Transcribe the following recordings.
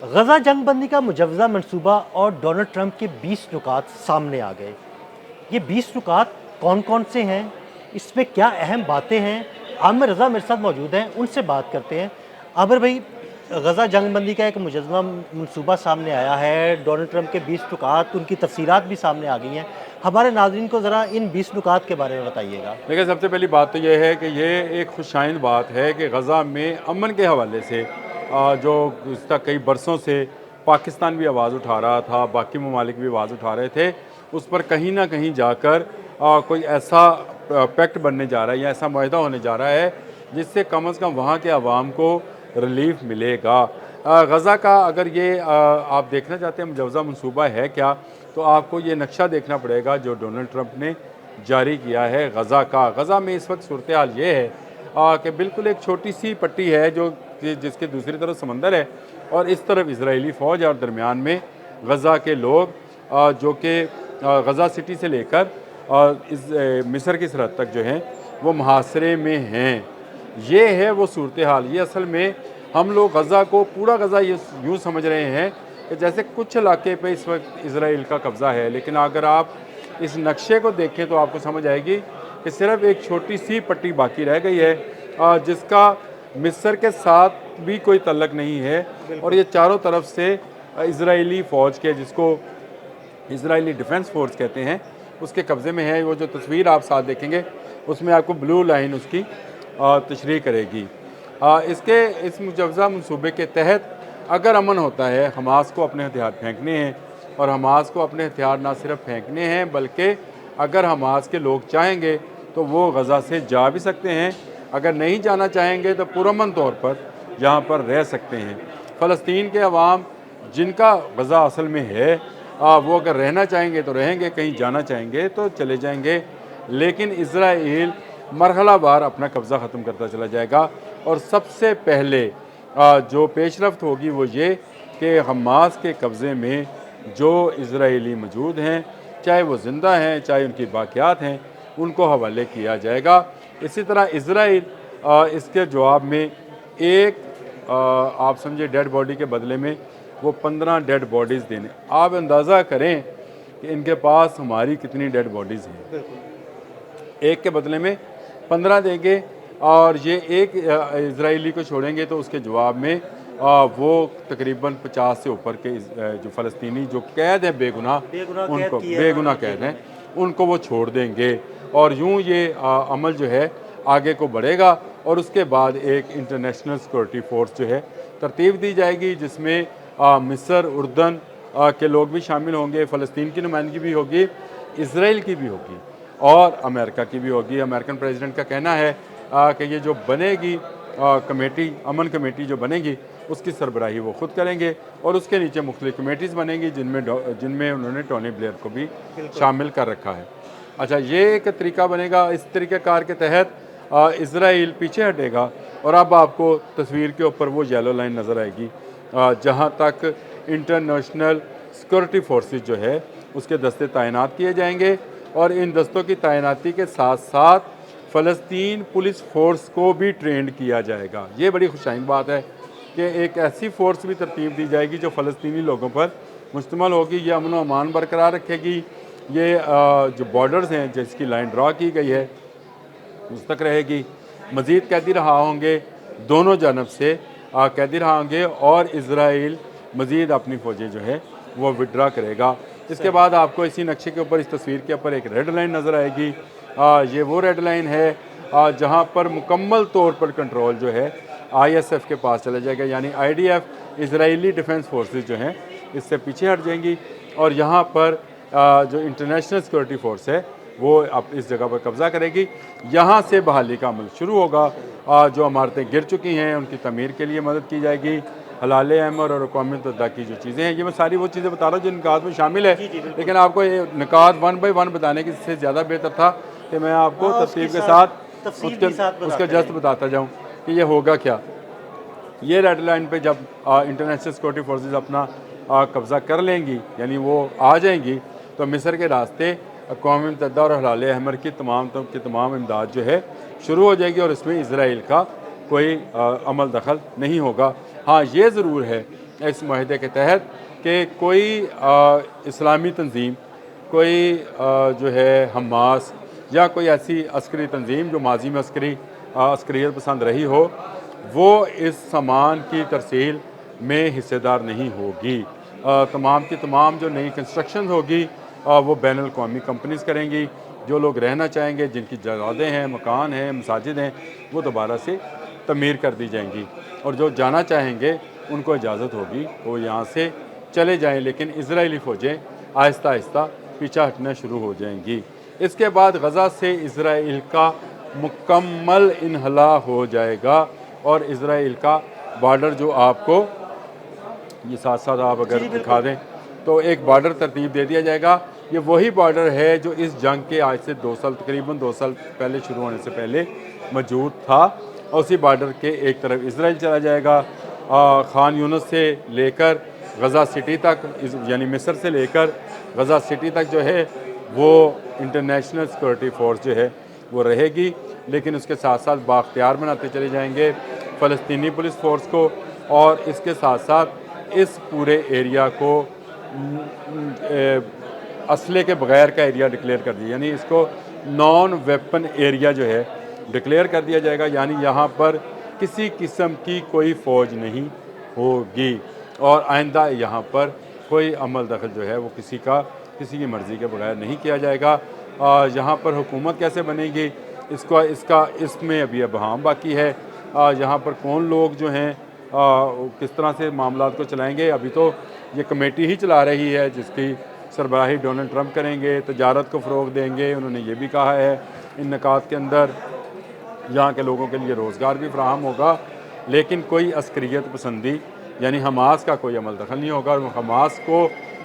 गजा जंगबंदी का मुजव्वज़ा मंसूबा और डोनाल्ड ट्रंप के 20 नुकात सामने आ गए। ये 20 नुकात कौन कौन से हैं, इसमें क्या अहम बातें हैं? आमिर रज़ा मेरे साथ मौजूद हैं, उनसे बात करते हैं। आमिर भाई, गजा जंगबंदी का एक मुजव्वज़ा मंसूबा सामने आया है, डोनाल्ड ट्रंप के 20 नुकात, उनकी तफसीलात भी सामने आ गई हैं। हमारे नाज़रीन को ज़रा इन 20 नुकात के बारे में बताइएगा। देखिए, सबसे पहली बात तो ये है कि ये एक खुशाइंद बात है कि गज़ा में अमन के हवाले से जो गुज़िश्ता कई बरसों से पाकिस्तान भी आवाज़ उठा रहा था, बाकी ममालिक भी आवाज़ उठा रहे थे, उस पर कहीं ना कहीं जाकर कोई ऐसा पैक्ट बनने जा रहा है या ऐसा माहिदा होने जा रहा है जिससे कम अज़ कम वहाँ के अवाम को रिलीफ मिलेगा। गज़ा का अगर ये आप देखना चाहते हैं मुजव्वज़ा मनसूबा है क्या, तो आपको ये नक्शा देखना पड़ेगा जो डोनाल्ड ट्रंप ने जारी किया है गज़ा का। गज़ा में इस वक्त सूरत हाल ये है कि बिल्कुल एक छोटी सी पट्टी है जो जिसके दूसरी तरफ समंदर है और इस तरफ इजरायली फ़ौज है और दरमियान में गज़ा के लोग जो कि गज़ा सिटी से लेकर इस मिस्र की सरहद तक जो हैं वो मुहासरे में हैं। ये है वो सूरत हाल। ये असल में हम लोग गज़ा को पूरा गज़ा ये यूँ समझ रहे हैं कि जैसे कुछ इलाके पे इस वक्त इसराइल का कब्ज़ा है, लेकिन अगर आप इस नक्शे को देखें तो आपको समझ आएगी कि सिर्फ एक छोटी सी पट्टी बाकी रह गई है जिसका मिस्र के साथ भी कोई तल्लक नहीं है और ये चारों तरफ से इजरायली फ़ौज के, जिसको इजरायली डिफेंस फोर्स कहते हैं, उसके कब्ज़े में है। वो जो तस्वीर आप साथ देखेंगे उसमें आपको ब्लू लाइन उसकी तशरीह करेगी। इसके इस मुजव्वज़ा मनसूबे के तहत अगर अमन होता है, हमास को अपने हथियार फेंकने हैं और हमास को अपने हथियार ना सिर्फ फेंकने हैं बल्कि अगर हमास के लोग चाहेंगे तो वो गज़ा से जा भी सकते हैं, अगर नहीं जाना चाहेंगे तो पुरअमन तौर पर यहाँ पर रह सकते हैं। फ़लस्तीन के अवाम जिनका गज़ा असल में है वो अगर रहना चाहेंगे तो रहेंगे, कहीं जाना चाहेंगे तो चले जाएंगे, लेकिन इज़राइल मरहलावार अपना कब्ज़ा ख़त्म करता चला जाएगा। और सबसे पहले जो पेशरफ्त होगी वो ये कि हमास के कब्ज़े में जो इज़राइली मौजूद हैं, चाहे वो ज़िंदा हैं चाहे उनकी बाक़ियात हैं, उनको हवाले किया जाएगा। इसी तरह इज़राइल इसके जवाब में एक आप समझे डेड बॉडी के बदले में वो 15 डेड बॉडीज़ देने। आप अंदाज़ा करें कि इनके पास हमारी कितनी डेड बॉडीज़ हैं। एक के बदले में 15 देंगे और ये एक इजरायली को छोड़ेंगे तो उसके जवाब में वो तकरीबन 50 से ऊपर के जो फ़लस्तीनी जो कैद हैं बेगुनाह, उनको बेगुनाह कैद हैं उनको वो छोड़ देंगे। और यूँ ये अमल जो है आगे को बढ़ेगा और उसके बाद एक इंटरनेशनल सिक्योरिटी फोर्स जो है तरतीब दी जाएगी जिसमें मिस्र, उर्दन के लोग भी शामिल होंगे, फ़लस्तीन की नुमाइंदगी भी होगी, इसराइल की भी होगी और अमेरिका की भी होगी। अमेरिकन प्रेसिडेंट का कहना है कि ये जो बनेगी कमेटी, अमन कमेटी जो बनेगी उसकी सरबराही वो ख़ुद करेंगे और उसके नीचे मुख्तलिफ कमेटीज़ बनेंगी जिनमें उन्होंने टोनी ब्लेयर को भी शामिल कर रखा है। अच्छा, ये एक तरीका बनेगा। इस तरीक़ाकार के तहत इसराइल पीछे हटेगा और अब आपको तस्वीर के ऊपर वो येलो लाइन नज़र आएगी जहाँ तक इंटरनेशनल सिक्योरिटी फोर्सेस जो है उसके दस्ते तैनात किए जाएंगे और इन दस्तों की तैनाती के साथ साथ फ़लस्तीन पुलिस फ़ोर्स को भी ट्रेंड किया जाएगा। ये बड़ी खुशाइन बात है कि एक ऐसी फ़ोर्स भी तरतीब दी जाएगी जो फ़लस्तीनी लोगों पर मुश्तमल होगी। ये अमन व अमान बरकरार रखेगी। ये जो बॉर्डर्स हैं जिसकी लाइन ड्रा की गई है उस तक रहेगी। मज़ीद कैदी रहा होंगे, दोनों जानब से कैदी रहा होंगे और इसराइल मज़ीद अपनी फ़ौजें जो है वो विड्रा करेगा। इसके बाद आपको इसी नक्शे के ऊपर, इस तस्वीर के ऊपर एक रेड लाइन नज़र आएगी। ये वो रेड लाइन है जहाँ पर मुकम्मल तौर पर कंट्रोल जो है ISF के पास चला जाएगा, यानी IDF इजरायली डिफेंस फोर्सेस जो हैं इससे पीछे हट जाएंगी और यहाँ पर जो इंटरनेशनल सिक्योरिटी फोर्स है वो अब इस जगह पर कब्ज़ा करेगी। यहाँ से बहाली का अमल शुरू होगा। जो इमारतें गिर चुकी हैं उनकी तमीर के लिए मदद की जाएगी। हलाल अमर और अक़वाम मुत्तहिदा की जो चीज़ें हैं, ये मैं सारी वो चीज़ें बता रहा हूँ जो निकात में शामिल है, लेकिन आपको ये निकात 1 बाय 1 बताने की से ज़्यादा बेहतर था कि मैं आपको तफसील के साथ उसके जस्ट बताता जाऊँ कि ये होगा क्या। ये रेड लाइन पे जब इंटरनेशनल सिक्योरिटी फोर्सेस अपना कब्ज़ा कर लेंगी, यानी वो आ जाएंगी, तो मिस्र के रास्ते अक़वाम मुत्तहिदा और हलाल अमर की तमाम इमदाद जो है शुरू हो जाएगी और इसमें इसराइल का कोई अमल दखल नहीं होगा। हाँ, ये ज़रूर है इस माहदे के तहत कि कोई इस्लामी तंजीम, कोई जो है हमास या कोई ऐसी अस्करी तंजीम जो माजी में अस्करियत पसंद रही हो, वो इस सामान की तरसील में हिस्सेदार नहीं होगी। तमाम की तमाम जो नई कंस्ट्रक्शन होगी वो बैनुल अक़वामी कंपनीज़ करेंगी। जो लोग रहना चाहेंगे, जिनकी जगहें हैं, मकान हैं, मसाजिद हैं, वो दोबारा से तमीर कर दी जाएंगी, और जो जाना चाहेंगे उनको इजाज़त होगी वो यहाँ से चले जाएं, लेकिन इजरायली फ़ौजें आहिस्ता आहिस्ता पीछा हटना शुरू हो जाएंगी। इसके बाद गज़ा से इजराइल का मुकम्मल इन्हला हो जाएगा, और इजराइल का बॉर्डर जो आपको ये साथ साथ आप अगर दिखा दें तो एक बॉर्डर तरतीब दे दिया जाएगा। ये वही बॉर्डर है जो इस जंग के आज से 2 साल, तकरीबन 2 साल पहले शुरू होने से पहले मौजूद था, और उसी बॉर्डर के एक तरफ इसराइल चला जाएगा। खान यूनिस से लेकर गज़ा सिटी तक, यानी मिस्र से लेकर गज़ा सिटी तक जो है वो इंटरनेशनल सिक्योरिटी फोर्स जो है वो रहेगी, लेकिन उसके साथ साथ बाख्तियार बनाते चले जाएंगे फ़लस्तीनी पुलिस फ़ोर्स को, और इसके साथ साथ इस पूरे एरिया को असले के बगैर का एरिया डिक्लेयर कर दिया, यानी इसको नॉन वेपन एरिया जो है डिक्लेयर कर दिया जाएगा। यानी यहाँ पर किसी किस्म की कोई फ़ौज नहीं होगी, और आइंदा यहाँ पर कोई अमल दखल जो है वो किसी की मर्ज़ी के बगैर नहीं किया जाएगा। यहाँ पर हुकूमत कैसे बनेगी इसमें अभी अबहम बाकी है। यहाँ पर कौन लोग जो हैं किस तरह से मामलात को चलाएंगे, अभी तो ये कमेटी ही चला रही है जिसकी सरबराही डोनाल्ड ट्रंप करेंगे, तजारत को फ़रोग़ देंगे। उन्होंने ये भी कहा है इन निकात के अंदर यहाँ के लोगों के लिए रोज़गार भी फराहम होगा, लेकिन कोई अस्करियत पसंदी यानी हमास का कोई अमल दखल नहीं होगा, और हमास को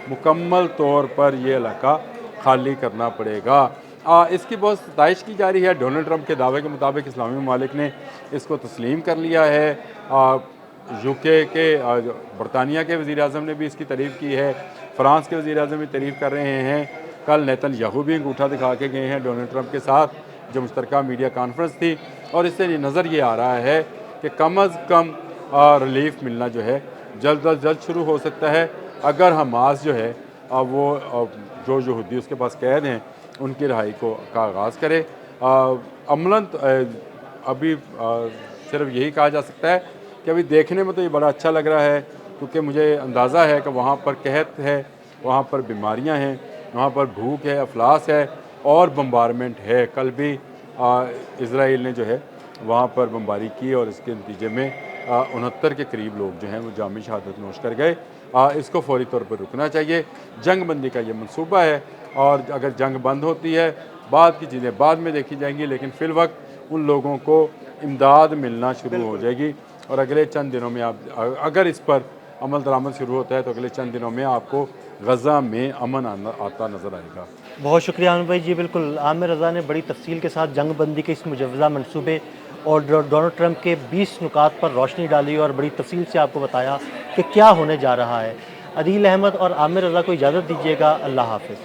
मुकम्मल तौर पर ये इलाका खाली करना पड़ेगा। इसकी बहुत सताइश की जा रही है। डोनाल्ड ट्रंप के दावे के मुताबिक इस्लामी ममालिक ने इसको तस्लीम कर लिया है। यूके के बरतानिया के वज़ीर-ए-आज़म ने भी इसकी तारीफ़ की है, फ़्रांस के वज़ीर-ए-आज़म भी तारीफ़ कर रहे हैं। कल नेतन्याहू भी अंगूठा दिखा के गए हैं डोनाल्ड ट्रंप के साथ, जो मुश्तरका मीडिया कॉन्फ्रेंस थी, और इससे नज़र ये आ रहा है कि कम अज़ कम रिलीफ मिलना जो है जल्द अज जल्द शुरू हो सकता है, अगर हमास जो है वो जो यहूदी उसके पास कैद हैं उनकी रिहाई का आगाज़ करे। अमलन अभी सिर्फ यही कहा जा सकता है कि अभी देखने में तो ये बड़ा अच्छा लग रहा है, क्योंकि मुझे अंदाज़ा है कि वहाँ पर कहत है, वहाँ पर बीमारियाँ हैं, वहाँ पर भूख है, अफलास है, और बम्बारमेंट है। कल भी इजराइल ने जो है वहाँ पर बमबारी की, और इसके नतीजे में 69 के करीब लोग जो हैं वो जामी शहादत नोश कर गए। इसको फौरी तौर पर रुकना चाहिए। जंग बंदी का ये मंसूबा है, और अगर जंग बंद होती है बाद की चीज़ें बाद में देखी जाएंगी, लेकिन फ़िलवक्त उन लोगों को इमदाद मिलना शुरू हो जाएगी, और अगले चंद दिनों में आप अगर इस पर अमल दरामद शुरू होता है तो अगले चंद दिनों में आपको गज़ा में अमन आता नज़र आएगा। बहुत शुक्रिया आमिर भाई जी। बिल्कुल, आमिर रज़ा ने बड़ी तफसील के साथ जंग बंदी के इस मुजव्वज़ा मनसूबे और डोनाल्ड ट्रंप के 20 नुकात पर रोशनी डाली, और बड़ी तफसील से आपको बताया कि क्या होने जा रहा है। अदील अहमद और आमिर रज़ा को इजाज़त दीजिएगा। अल्लाह हाफ़िज़।